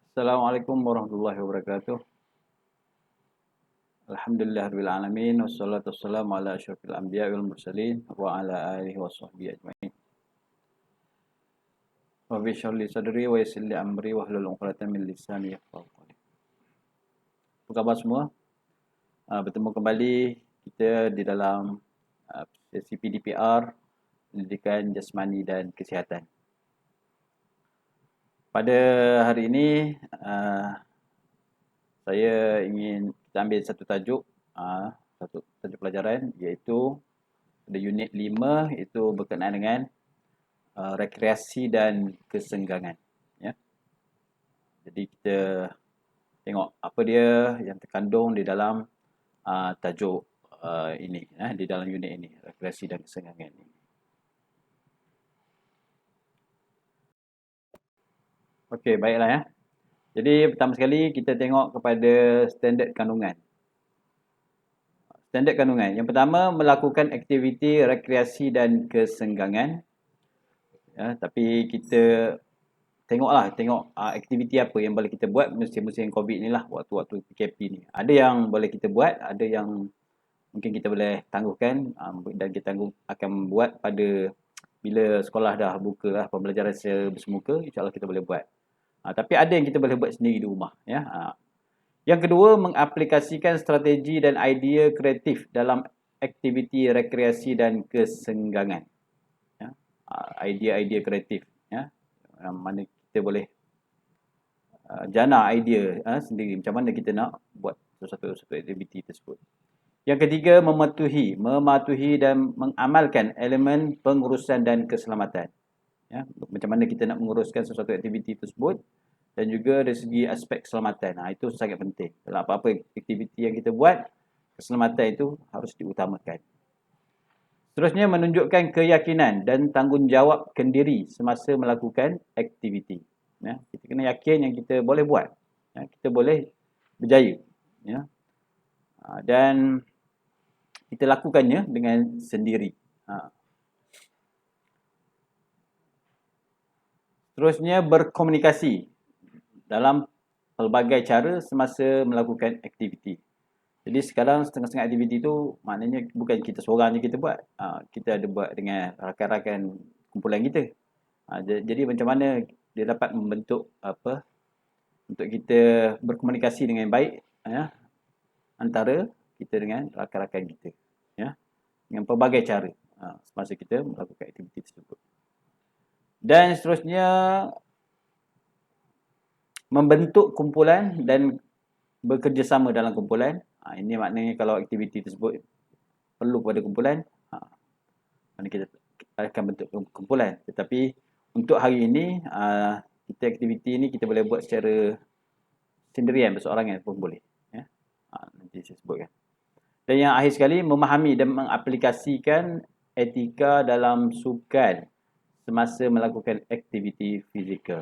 Assalamualaikum warahmatullahi wabarakatuh. Alhamdulillahirabbil alamin wassalatu wassalamu ala asyrofil anbiya'i wal mursalin wa ala alihi washabbihi ajmain. Rabbi shrah li sadri wa yassir li amri wahlul 'uqdatam min lisani yafqahu qawli. Apa khabar semua? Bertemu kembali kita di dalam sesi PDPR, Pendidikan Jasmani dan Kesihatan. Pada hari ini saya ingin kita ambil satu tajuk pelajaran, iaitu pada unit 5, itu berkenaan dengan rekreasi dan kesenggangan, ya. Jadi kita tengok apa dia yang terkandung di dalam tajuk ini, di dalam unit ini, rekreasi dan kesenggangan ini. Okey, baiklah ya. Jadi pertama sekali kita tengok kepada standard kandungan. Standard kandungan. Yang pertama, melakukan aktiviti rekreasi dan kesenggangan. Ya, tapi kita tengok aktiviti apa yang boleh kita buat musim-musim COVID ni lah, waktu-waktu PKP ni. Ada yang boleh kita buat, ada yang mungkin kita boleh tangguhkan, dan kita akan buat pada bila sekolah dah buka lah, pembelajaran secara bersemuka, insyaAllah kita boleh buat. Tapi ada yang kita boleh buat sendiri di rumah, ya. Yang kedua, mengaplikasikan strategi dan idea kreatif dalam aktiviti rekreasi dan kesenggangan. Ya. Idea-idea kreatif, ya. Mana kita boleh jana idea sendiri macam mana kita nak buat satu aktiviti tersebut. Yang ketiga, mematuhi dan mengamalkan elemen pengurusan dan keselamatan. Ya, macam mana kita nak menguruskan sesuatu aktiviti tersebut, dan juga dari segi aspek keselamatan. Itu sangat penting. Dalam apa-apa aktiviti yang kita buat, keselamatan itu harus diutamakan. Seterusnya, menunjukkan keyakinan dan tanggungjawab kendiri semasa melakukan aktiviti. Ya, kita kena yakin yang kita boleh buat. Ya, kita boleh berjaya. Ya. Dan kita lakukannya dengan sendiri. Seterusnya, berkomunikasi dalam pelbagai cara semasa melakukan aktiviti. Jadi sekarang setengah-setengah aktiviti itu maknanya bukan kita seorang je kita buat. Kita ada buat dengan rakan-rakan kumpulan kita. Jadi macam mana dia dapat membentuk untuk kita berkomunikasi dengan baik, ya, antara kita dengan rakan-rakan kita, ya, dengan pelbagai cara semasa kita melakukan aktiviti tersebut. Dan seterusnya, membentuk kumpulan dan bekerjasama dalam kumpulan. Ini maknanya kalau aktiviti tersebut perlu pada kumpulan, mana kita akan bentuk kumpulan. Tetapi untuk hari ini, aktiviti ini kita boleh buat secara sendirian, berseorangan pun boleh. Ya. Nanti saya sebutkan. Dan yang akhir sekali, memahami dan mengaplikasikan etika dalam sukan semasa melakukan aktiviti fizikal.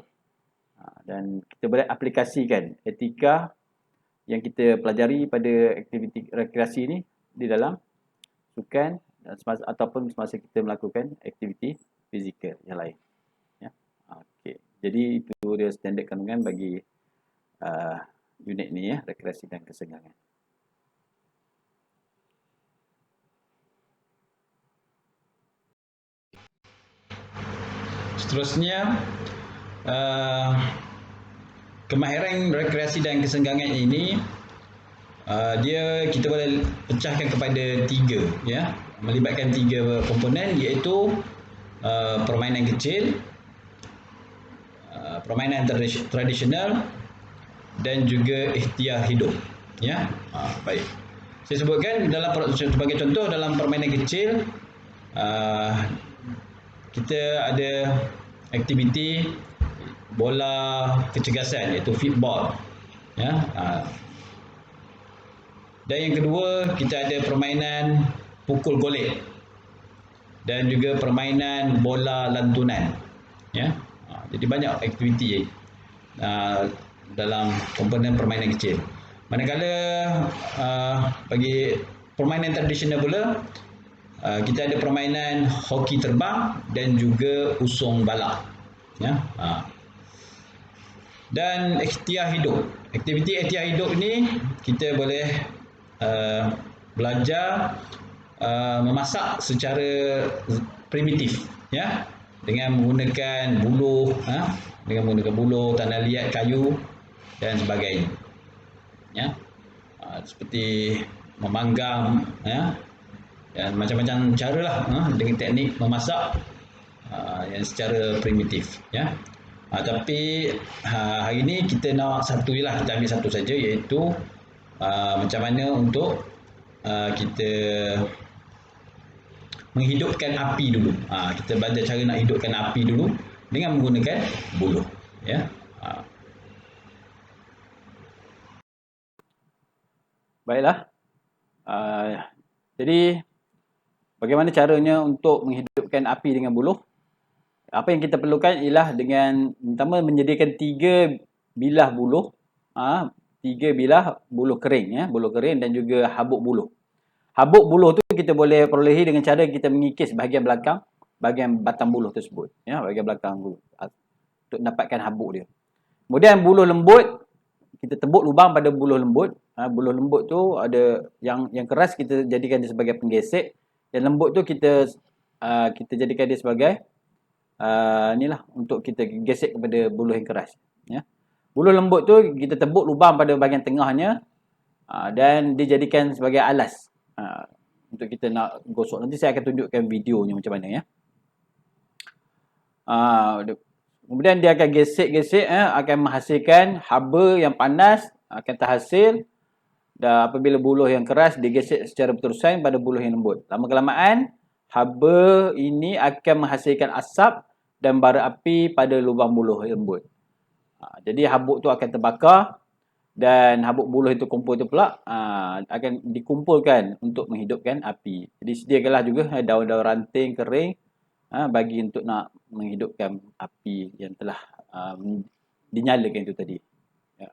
Dan kita boleh aplikasikan etika yang kita pelajari pada aktiviti rekreasi ini di dalam sukan ataupun semasa kita melakukan aktiviti fizikal yang lain. Ya. Okey. Jadi itu dia standard kandungan bagi unit ni, ya, rekreasi dan kesenggangan. Seterusnya, kemahiran rekreasi dan kesenggangan ini kita boleh pecahkan kepada 3, ya, melibatkan 3 komponen, iaitu permainan kecil, permainan tradisional, dan juga ikhtiar hidup, ya. Baik, saya sebutkan sebagai contoh dalam permainan kecil, kita ada aktiviti bola kecergasan, iaitu football, ya. Dan yang kedua, kita ada permainan pukul golek dan juga permainan bola lantunan, ya. Jadi banyak aktiviti dalam komponen permainan kecil. Manakala bagi permainan tradisional pula, kita ada permainan hoki terbang dan juga usung balak, ya. Dan ikhtiar hidup. Aktiviti ikhtiar hidup ni kita boleh belajar memasak secara primitif, ya, dengan menggunakan buluh, tanah liat, kayu dan sebagainya, ya. Seperti memanggang, ya, dan macam-macam cara lah, dengan teknik memasak yang secara primitif, ya. Tapi hari ni kita nak satu je lah, kita ambil satu saja, iaitu macam mana untuk kita menghidupkan api dulu. Kita belajar cara nak hidupkan api dulu dengan menggunakan buluh, ya. Baiklah. Jadi bagaimana caranya untuk menghidupkan api dengan buluh? Apa yang kita perlukan ialah dengan pertama menyediakan 3 bilah buluh, 3 bilah buluh kering, ya, buluh kering dan juga habuk buluh. Habuk buluh tu kita boleh perolehi dengan cara kita mengikis bahagian belakang, bahagian batang buluh tersebut, ya, bahagian belakang buluh, untuk dapatkan habuk dia. Kemudian buluh lembut, kita tebuk lubang pada buluh lembut. Buluh lembut tu ada yang keras kita jadikan dia sebagai penggesek, yang lembut tu kita jadikan dia sebagai inilah untuk kita gesek kepada buluh yang keras, ya. Buluh lembut tu kita tebuk lubang pada bahagian tengahnya, dan dijadikan sebagai alas untuk kita nak gosok. Nanti saya akan tunjukkan videonya macam mana, ya. Kemudian dia akan gesek-gesek, akan menghasilkan haba yang panas, akan terhasil. Dan apabila buluh yang keras digesek secara berterusan pada buluh yang lembut, lama-kelamaan haba ini akan menghasilkan asap dan bara api pada lubang buluh yang lembut. Jadi habuk tu akan terbakar dan habuk buluh itu kumpul tu pula akan dikumpulkan untuk menghidupkan api. Jadi sediakanlah juga daun-daun ranting kering bagi untuk nak menghidupkan api yang telah dinyalakan itu tadi. Ya.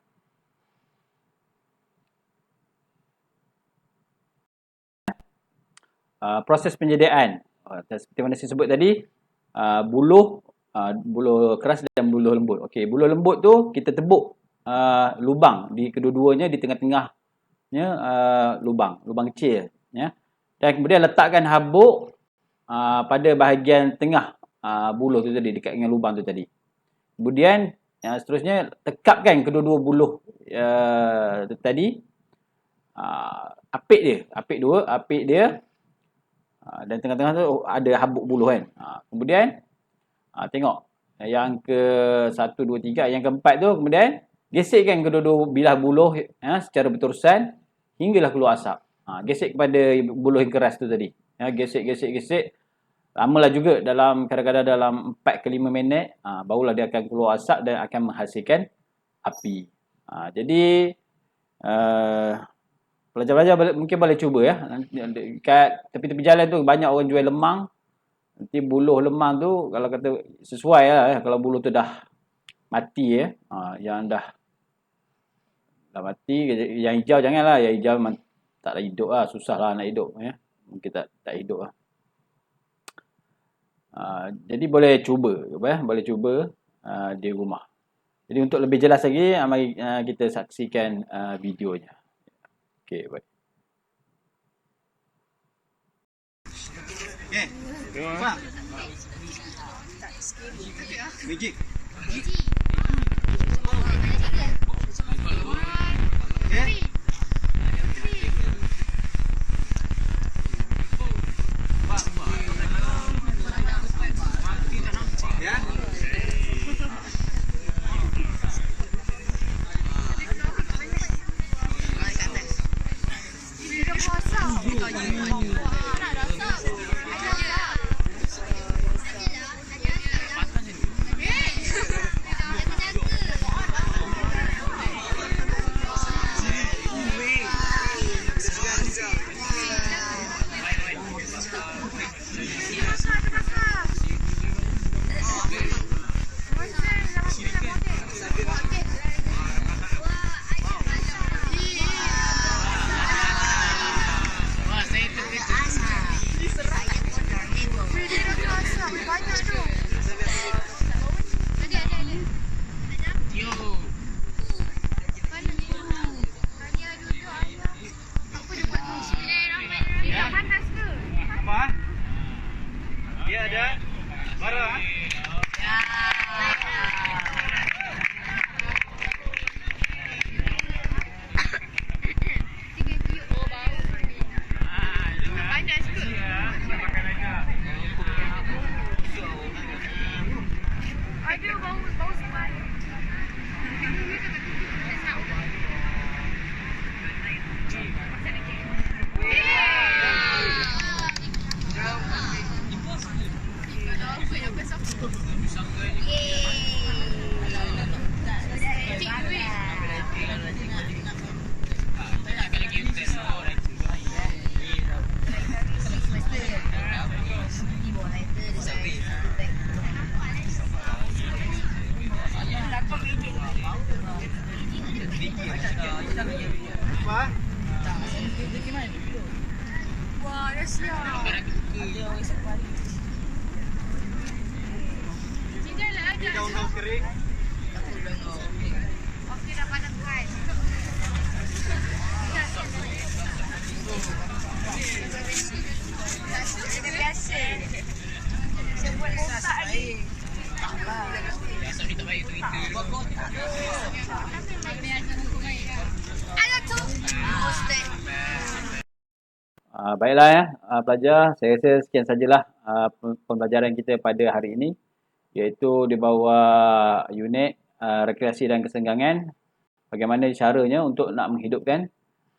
Proses penyediaan seperti mana saya sebut tadi, buluh keras dan buluh lembut. Okey, buluh lembut tu kita tebuk lubang di kedua-duanya, di tengah-tengahnya lubang kecil, ya. Dan kemudian letakkan habuk pada bahagian tengah buluh tu tadi, dekat dengan lubang tu tadi. Kemudian seterusnya tekapkan kedua-dua buluh tadi, apik dia, dan tengah-tengah tu ada habuk buluh, kan. Kemudian tengok yang ke 1, 2, 3, yang keempat tu kemudian gesekkan kedua-dua bilah buluh secara berterusan hinggalah keluar asap. Gesek kepada buluh yang keras tu tadi. Gesek. Lamalah juga, kadang-kadang dalam 4 ke 5 minit barulah dia akan keluar asap dan akan menghasilkan api. Jadi pelajar-pelajar mungkin boleh cuba, ya. Kat tepi-tepi jalan tu banyak orang jual lemang. Nanti buluh lemang tu kalau kata sesuai lah, ya. Kalau buluh tu dah mati, ya. Yang dah mati, yang hijau janganlah. Yang hijau memang taklah hidup lah, susah lah nak hidup, ya. Mungkin tak hidup lah. Jadi boleh cuba, ya. Boleh cuba di rumah. Jadi untuk lebih jelas lagi, mari kita saksikan videonya. Okey, baik. Okey. Nampak? Magic. Okey. Ya. Apa? Wah, dah siap. Tidak lah ada. Daun-daun kering. Okey, dah padatkan. Ini biasa. Saya buat otak ni. Ada tu. Posted. Baiklah ya, pelajar, saya rasa sekian sajalah pembelajaran kita pada hari ini, iaitu di bawah unit rekreasi dan kesenggangan, bagaimana caranya untuk nak menghidupkan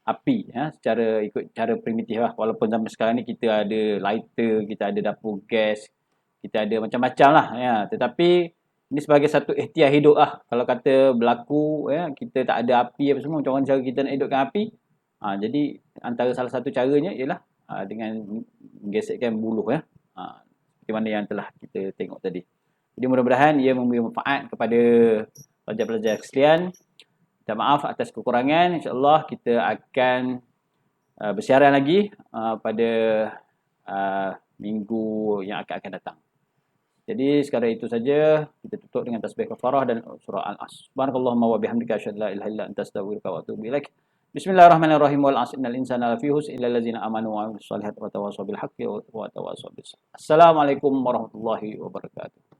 api ya, secara ikut cara primitif lah. Walaupun zaman sekarang ni kita ada lighter, kita ada dapur gas, kita ada macam-macam lah ya, tetapi ini sebagai satu ikhtiar hidup lah. Kalau kata berlaku ya, kita tak ada api apa semua, macam mana cara kita nak hidupkan api? Jadi antara salah satu caranya ialah dengan menggesekkan buluh ya. Seperti mana yang telah kita tengok tadi. Jadi mudah-mudahan ia memberi manfaat kepada pelajar-pelajar sekalian. Minta maaf atas kekurangan. InsyaAllah kita akan bersiaran lagi pada minggu yang akan datang. Jadi sekadar itu saja, kita tutup dengan tasbih kafarah dan surah Al-As. Subhanakallahumma wa bihamdika asyhadu an la ilaha illa anta astaghfiruka wa atubu ilaik. Bismillahirrahmanirrahim. Wal 'asri innal insana lafi khusr illa allazina amanu wa 'amilus solihati wa tawassaw bil haqqi wa tawassaw bis sabr. Assalamualaikum warahmatullahi wabarakatuh.